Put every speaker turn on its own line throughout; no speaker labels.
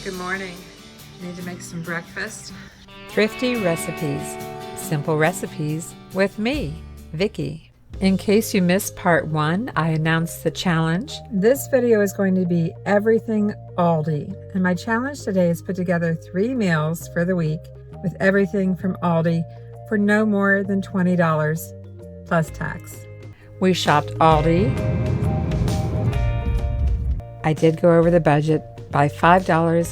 Good morning. Need to make some breakfast.
Thrifty recipes. Simple recipes with me, Vicki. In case you missed part 1, I announced the challenge. This video is going to be everything Aldi. And my challenge today is put together 3 meals for the week with everything from Aldi for no more than $20 plus tax. We shopped Aldi. I did go over the budget by $5.05.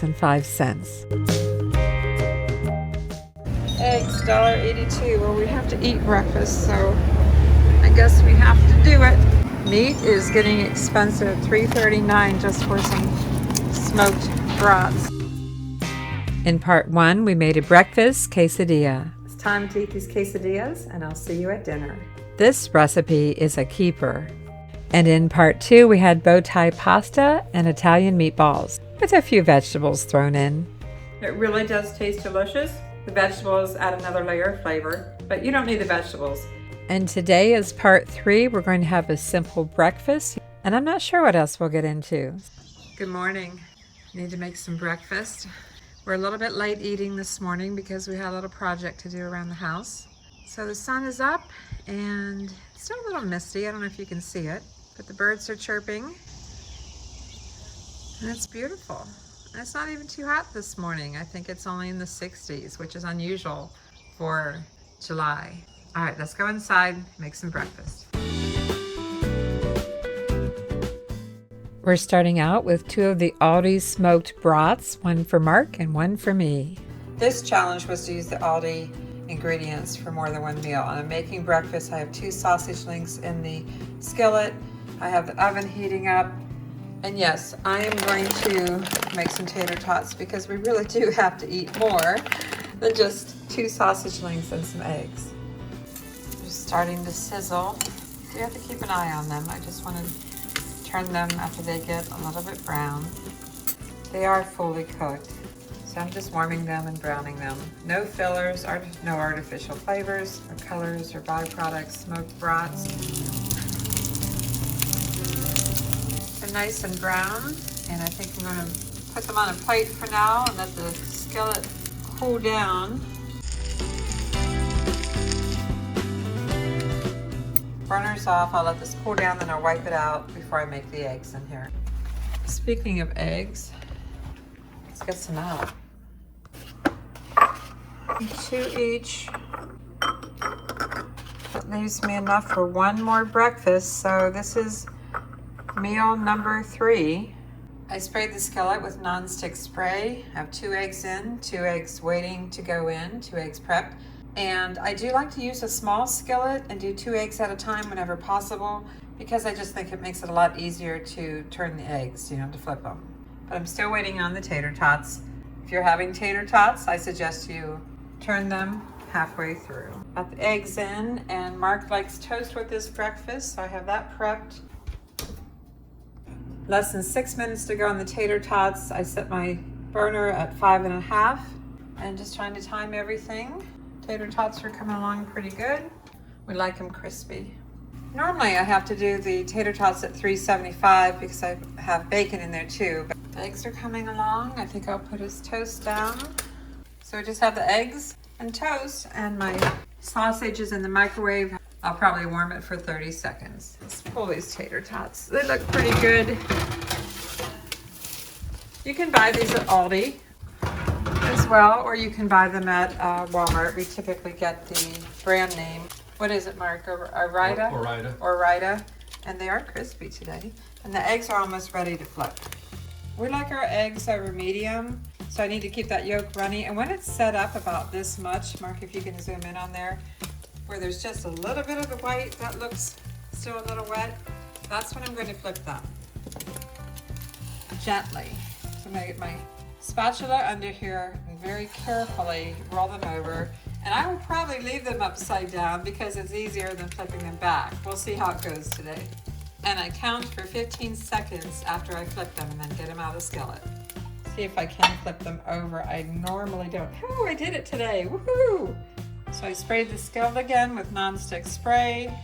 Eggs, $1.82. Well, we have to eat breakfast, so I guess we have to do it. Meat is getting expensive, $3.39 just for some smoked brats.
In part 1, we made a breakfast quesadilla.
It's time to eat these quesadillas, and I'll see you at dinner.
This recipe is a keeper. And in part 2, we had Bowtie Pasta and Italian meatballs with a few vegetables thrown in.
It really does taste delicious. The vegetables add another layer of flavor, but you don't need the vegetables.
And today is part 3. We're going to have a simple breakfast, and I'm not sure what else we'll get into.
Good morning. Need to make some breakfast. We're a little bit late eating this morning because we had a little project to do around the house. So the sun is up and it's still a little misty. I don't know if you can see it, but the birds are chirping and it's beautiful. And it's not even too hot this morning. I think it's only in the 60s, which is unusual for July. All right, let's go inside, make some breakfast.
We're starting out with 2 of the Aldi smoked brats, one for Mark and one for me.
This challenge was to use the Aldi ingredients for more than one meal. And I'm making breakfast. I have 2 sausage links in the skillet. I have the oven heating up. And yes, I am going to make some tater tots because we really do have to eat more than just 2 sausage links and some eggs. They're starting to sizzle. You have to keep an eye on them. I just want to turn them after they get a little bit brown. They are fully cooked. So I'm just warming them and browning them. No fillers, no artificial flavors or colors or byproducts, smoked brats. They're nice and brown, and I think I'm going to put them on a plate for now and let the skillet cool down. Burner's off. I'll let this cool down, then I'll wipe it out before I make the eggs in here. Speaking of eggs, let's get some out. 2 each. That leaves me enough for one more breakfast, so this is meal number 3. I sprayed the skillet with non-stick spray. I have 2 eggs in, 2 eggs waiting to go in, 2 eggs prepped. And I do like to use a small skillet and do 2 eggs at a time whenever possible because I just think it makes it a lot easier to turn the eggs, to flip them. But I'm still waiting on the tater tots. If you're having tater tots, I suggest you turn them halfway through. Got the eggs in, and Mark likes toast with his breakfast, so I have that prepped. Less than 6 minutes to go on the tater tots. I set my burner at 5.5 and just trying to time everything. Tater tots are coming along pretty good. We like them crispy. Normally I have to do the tater tots at 375 because I have bacon in there too. But the eggs are coming along. I think I'll put his toast down. So we just have the eggs and toast, and my sausage is in the microwave. I'll probably warm it for 30 seconds. Let's pull these tater tots. They look pretty good. You can buy these at Aldi as well, or you can buy them at Walmart. We typically get the brand name. What is it, Mark? Orida? Orida. And they are crispy today. And the eggs are almost ready to flip. We like our eggs over medium, so I need to keep that yolk runny. And when it's set up about this much, Mark, if you can zoom in on there, where there's just a little bit of the white that looks still a little wet, that's when I'm going to flip them. Gently. So I'm going to get my spatula under here and very carefully roll them over. And I will probably leave them upside down because it's easier than flipping them back. We'll see how it goes today. And I count for 15 seconds after I flip them and then get them out of the skillet. See if I can flip them over. I normally don't. Oh, I did it today. Woohoo! So I sprayed the skillet again with non-stick spray.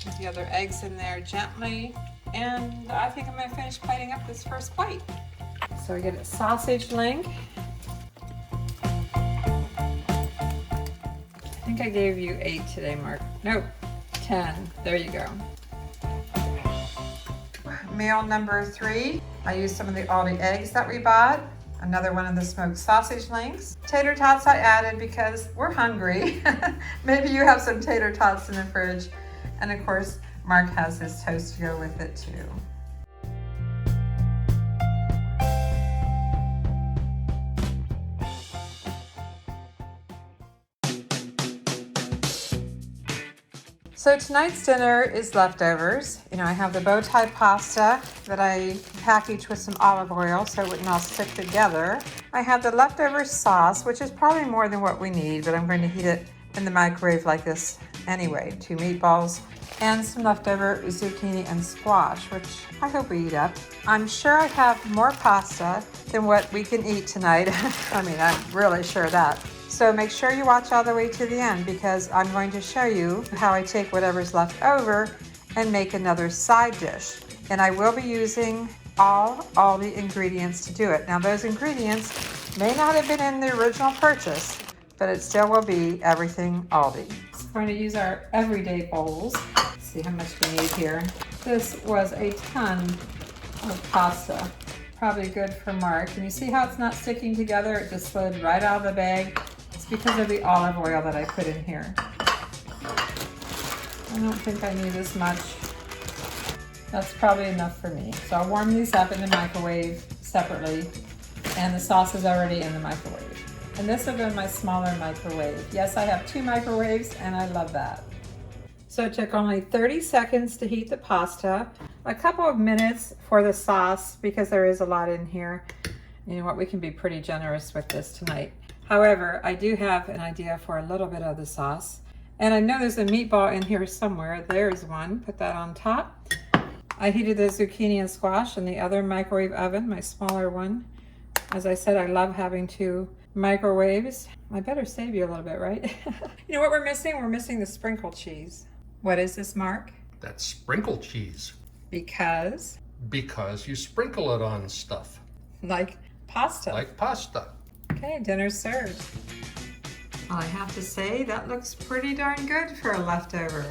Put the other eggs in there gently. And I think I'm going to finish plating up this first plate. So we get a sausage link. I think I gave you 8 today, Mark. Nope, 10. There you go. Meal number 3. I used some of the Aldi eggs that we bought. Another one of the smoked sausage links. Tater tots I added because we're hungry. Maybe you have some tater tots in the fridge. And of course, Mark has his toast to go with it too. So tonight's dinner is leftovers. You know, I have the Bowtie Pasta that I packaged with some olive oil so it wouldn't all stick together. I have the leftover sauce, which is probably more than what we need, but I'm going to heat it in the microwave like this anyway. 2 meatballs and some leftover zucchini and squash, which I hope we eat up. I'm sure I have more pasta than what we can eat tonight. I mean, I'm really sure of that. So make sure you watch all the way to the end because I'm going to show you how I take whatever's left over and make another side dish. And I will be using all Aldi ingredients to do it. Now those ingredients may not have been in the original purchase, but it still will be everything Aldi. So we're going to use our everyday bowls. Let's see how much we need here. This was a ton of pasta. Probably good for Mark. And you see how it's not sticking together? It just slid right out of the bag. It's because of the olive oil that I put in here. I don't think I need as much. That's probably enough for me. So I'll warm these up in the microwave separately. And the sauce is already in the microwave. And this will go in my smaller microwave. Yes, I have 2 microwaves and I love that. So it took only 30 seconds to heat the pasta, a couple of minutes for the sauce because there is a lot in here. You know what, we can be pretty generous with this tonight. However, I do have an idea for a little bit of the sauce. And I know there's a meatball in here somewhere. There's one, put that on top. I heated the zucchini and squash in the other microwave oven, my smaller one. As I said, I love having 2 microwaves. I better save you a little bit, right? You know what we're missing? We're missing the sprinkle cheese. What is this, Mark?
That's sprinkle cheese.
Because?
Because you sprinkle it on stuff.
Like pasta.
Like pasta.
Okay, dinner's served. Well, I have to say, that looks pretty darn good for a leftover.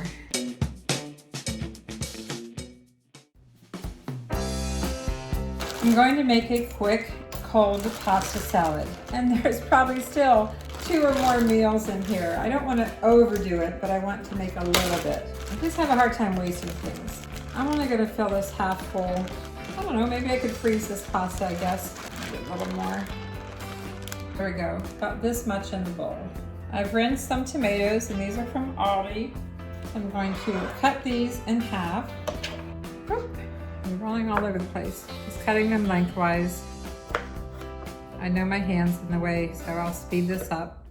I'm going to make a quick cold pasta salad. And there's probably still 2 or more meals in here. I don't want to overdo it, but I want to make a little bit. I just have a hard time wasting things. I'm only going to fill this half full. I don't know, maybe I could freeze this pasta, I guess. A little more. There we go, about this much in the bowl. I've rinsed some tomatoes, and these are from Aldi. I'm going to cut these in half. Oop, I'm rolling all over the place. Just cutting them lengthwise. I know my hand's in the way, so I'll speed this up.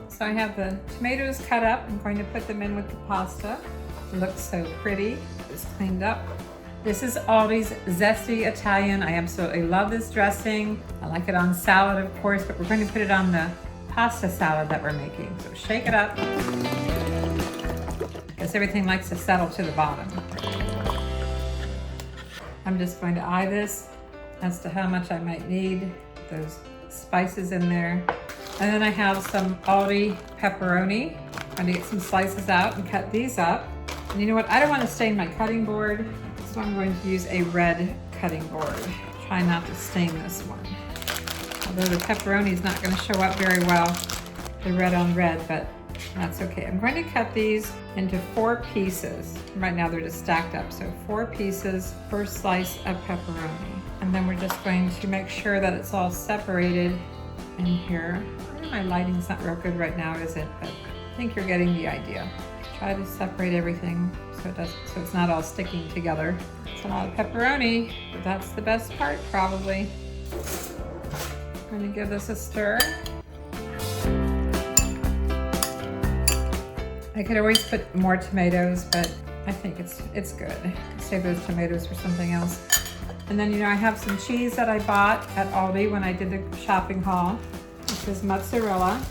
So I have the tomatoes cut up. I'm going to put them in with the pasta. It looks so pretty. Just cleaned up. This is Aldi's Zesty Italian. I absolutely love this dressing. I like it on salad, of course, but we're going to put it on the pasta salad that we're making. So shake it up. Because everything likes to settle to the bottom. I'm just going to eye this as to how much I might need. Those spices in there. And then I have some Aldi pepperoni. I'm going to get some slices out and cut these up. And you know what? I don't want to stain my cutting board. So I'm going to use a red cutting board. Try not to stain this one. Although the pepperoni is not going to show up very well, the red on red, but that's okay. I'm going to cut these into 4 pieces. Right now they're just stacked up. So 4 pieces per slice of pepperoni. And then we're just going to make sure that it's all separated in here. I know my lighting's not real good right now, is it? But I think you're getting the idea. Try to separate everything so it's not all sticking together. It's a lot of pepperoni, but that's the best part probably. I'm going to give this a stir. I could always put more tomatoes, but I think it's good. Save those tomatoes for something else. And then, you know, I have some cheese that I bought at Aldi when I did the shopping haul. This is mozzarella.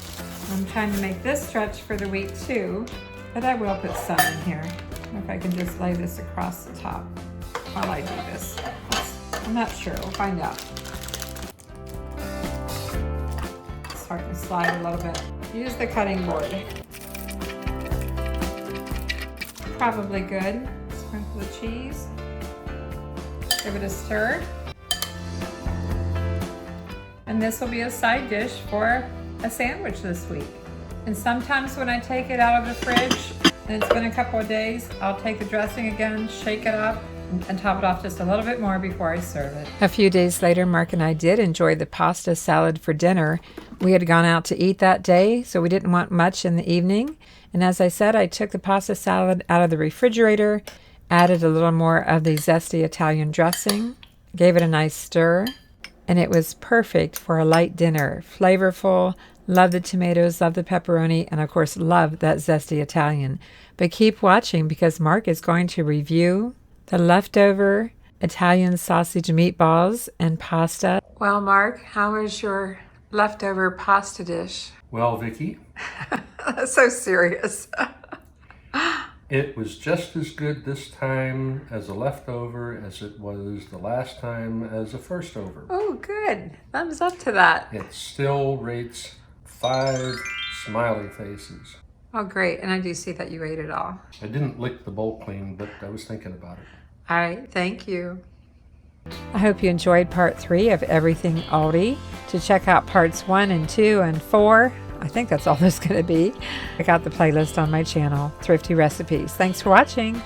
I'm trying to make this stretch for the week too, but I will put some in here. If I can just lay this across the top. while I do this. I'm not sure. We'll find out. It's starting to slide a little bit. Use the cutting board. Probably good. Sprinkle the cheese. Give it a stir. And this will be a side dish for a sandwich this week. And sometimes when I take it out of the fridge and it's been a couple of days, I'll take the dressing again, shake it up, and top it off just a little bit more before I serve it.
A few days later, Mark and I did enjoy the pasta salad for dinner. We had gone out to eat that day, so we didn't want much in the evening. And as I said, I took the pasta salad out of the refrigerator, added a little more of the Zesty Italian dressing, gave it a nice stir, and it was perfect for a light dinner. Flavorful, love the tomatoes, love the pepperoni, and of course love that Zesty Italian. But keep watching because Mark is going to review the leftover Italian sausage meatballs and pasta. Well, Mark, how was your leftover pasta dish?
Well, Vicky,
That's so serious.
it was just as good this time as a leftover as it was the last time as a first over.
Oh, good. Thumbs up to that.
It still rates 5 smiley faces.
Oh, great. And I do see that you ate it all.
I didn't lick the bowl clean, but I was thinking about it.
All right. Thank you.
I hope you enjoyed part 3 of Everything Aldi. To check out parts 1 and 2 and 4, I think that's all there's going to be, check out the playlist on my channel, Thrifty Recipes. Thanks for watching.